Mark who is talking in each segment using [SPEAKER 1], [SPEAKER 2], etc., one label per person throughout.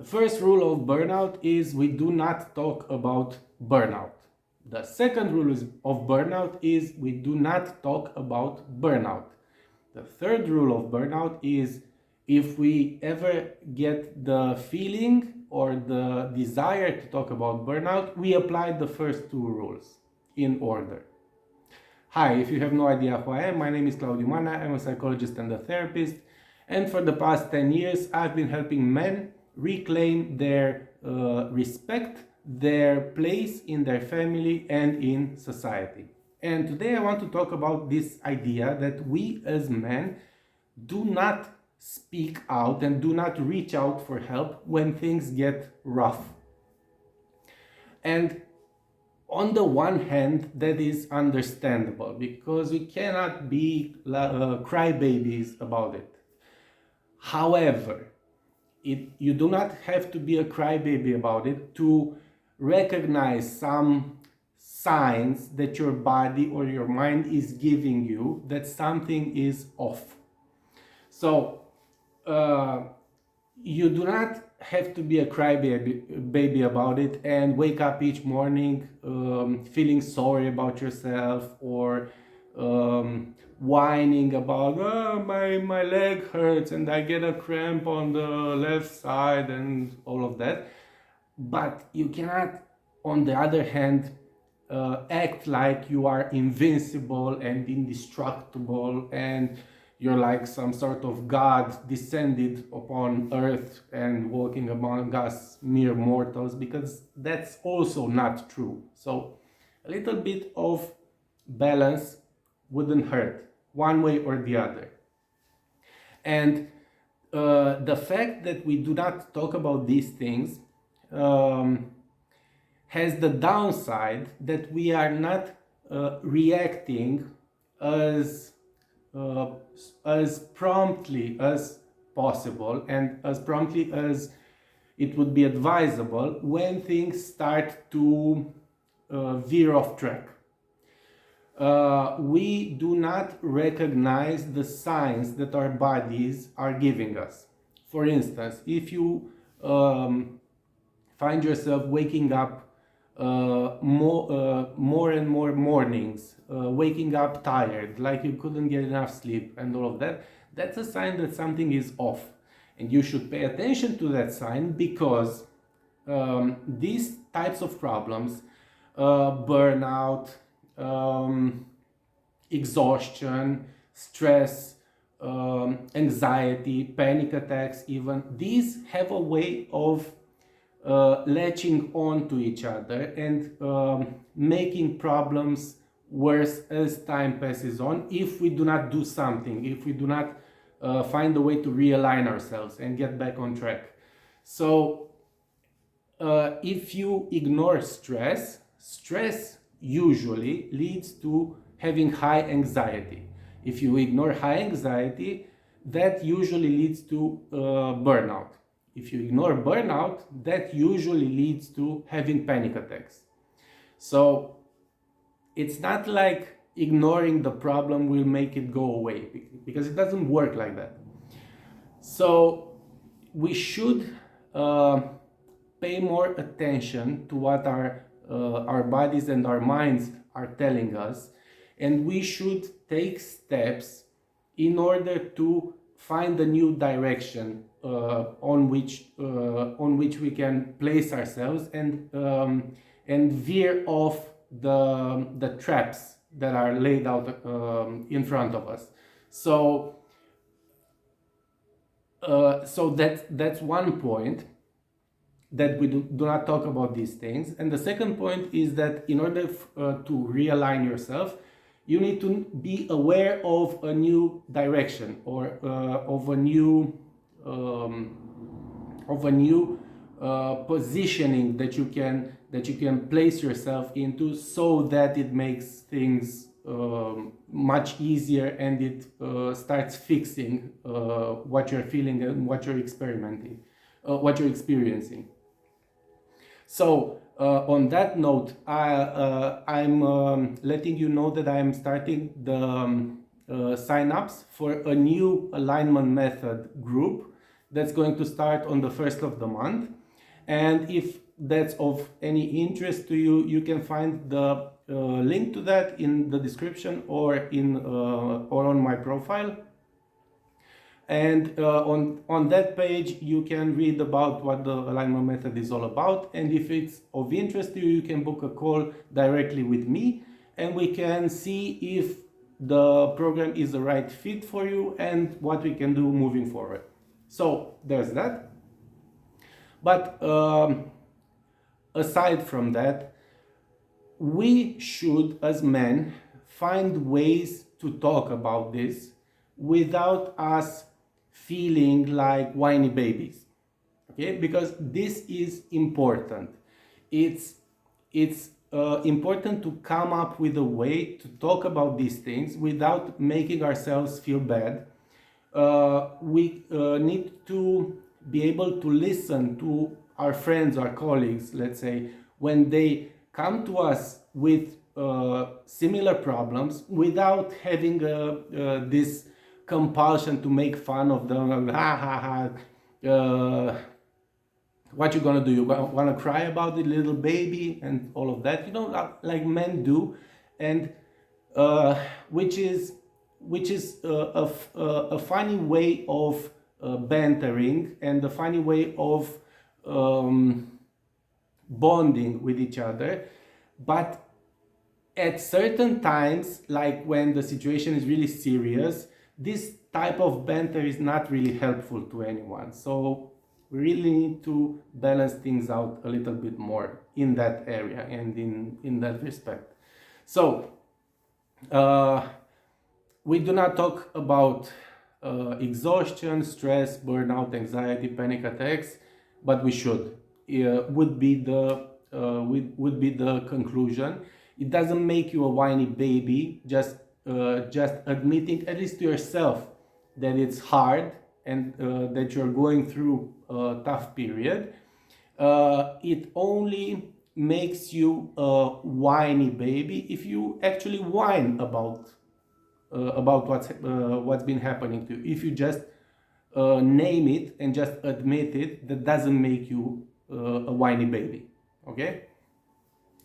[SPEAKER 1] The first rule of burnout is we do not talk about burnout. The second rule of burnout is we do not talk about burnout. The third rule of burnout is if we ever get the feeling or the desire to talk about burnout, we apply the first two rules in order. Hi, if you have no idea who I am, my name is Claudiu Manea. I'm a psychologist and a therapist. And for the past 10 years, I've been helping men reclaim their respect, their place in their family and in society. And today I want to talk about this idea that we as men do not speak out and do not reach out for help when things get rough. And on the one hand, that is understandable because we cannot be crybabies about it. However, you do not have to be a crybaby about it to recognize some signs that your body or your mind is giving you that something is off. So you do not have to be a crybaby about it and wake up each morning feeling sorry about yourself or whining about my leg hurts and I get a cramp on the left side and all of that. But you cannot, on the other hand, act like you are invincible and indestructible and you're like some sort of God descended upon earth and walking among us mere mortals, because that's also not true. So a little bit of balance wouldn't hurt one way or the other. And the fact that we do not talk about these things has the downside that we are not reacting as promptly as possible and as promptly as it would be advisable when things start to veer off track. We do not recognize the signs that our bodies are giving us. For instance, if you find yourself waking up more and more mornings, waking up tired, like you couldn't get enough sleep and all of that, that's a sign that something is off. And you should pay attention to that sign because these types of problems, burnout, exhaustion, stress, anxiety, panic attacks even, these have a way of latching on to each other and making problems worse as time passes on if we do not do something, if we do not find a way to realign ourselves and get back on track. So if you ignore stress usually leads to having high anxiety. If you ignore high anxiety, that usually leads to burnout. If you ignore burnout, that usually leads to having panic attacks. So it's not like ignoring the problem will make it go away, because it doesn't work like that. So we should pay more attention to what our bodies and our minds are telling us, and we should take steps in order to find a new direction on which we can place ourselves and veer off the traps that are laid out in front of us. So that's one point, that we do not talk about these things. And the second point is that in order to realign yourself, you need to be aware of a new direction or of a new positioning that you can place yourself into, so that it makes things much easier and it starts fixing what you're feeling and what you're experiencing. So on that note, I'm letting you know that I'm starting the sign-ups for a new alignment method group that's going to start on the 1st of the month. And if that's of any interest to you, you can find the link to that in the description or or on my profile. And on that page, you can read about what the alignment method is all about. And if it's of interest to you, you can book a call directly with me, and we can see if the program is the right fit for you and what we can do moving forward. So there's that. But aside from that, we should, as men, find ways to talk about this without us feeling like whiny babies. Okay, because this is important. It's important to come up with a way to talk about these things without making ourselves feel bad. We need to be able to listen to our friends, our colleagues, let's say, when they come to us with similar problems without having this compulsion to make fun of them. Ha ha ha. What you gonna do? You wanna cry about it, little baby, and all of that? You know, like men do, and which is a funny way of bantering and a funny way of bonding with each other. But at certain times, like when the situation is really serious, this type of banter is not really helpful to anyone. So we really need to balance things out a little bit more in that area and in that respect. So we do not talk about exhaustion, stress, burnout, anxiety, panic attacks, but we should. Would be the conclusion. It doesn't make you a whiny baby. Just admitting, at least to yourself, that it's hard and that you're going through a tough period. It only makes you a whiny baby if you actually whine about what's been happening to you. If you just name it and just admit it, that doesn't make you a whiny baby. Okay?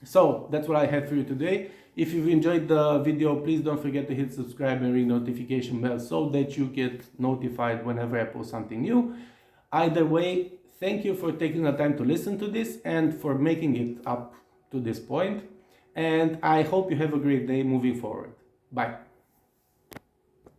[SPEAKER 1] So that's what I have for you today. If you've enjoyed the video, please don't forget to hit subscribe and ring notification bell so that you get notified whenever I post something new. Either way, thank you for taking the time to listen to this and for making it up to this point. And I hope you have a great day moving forward. Bye.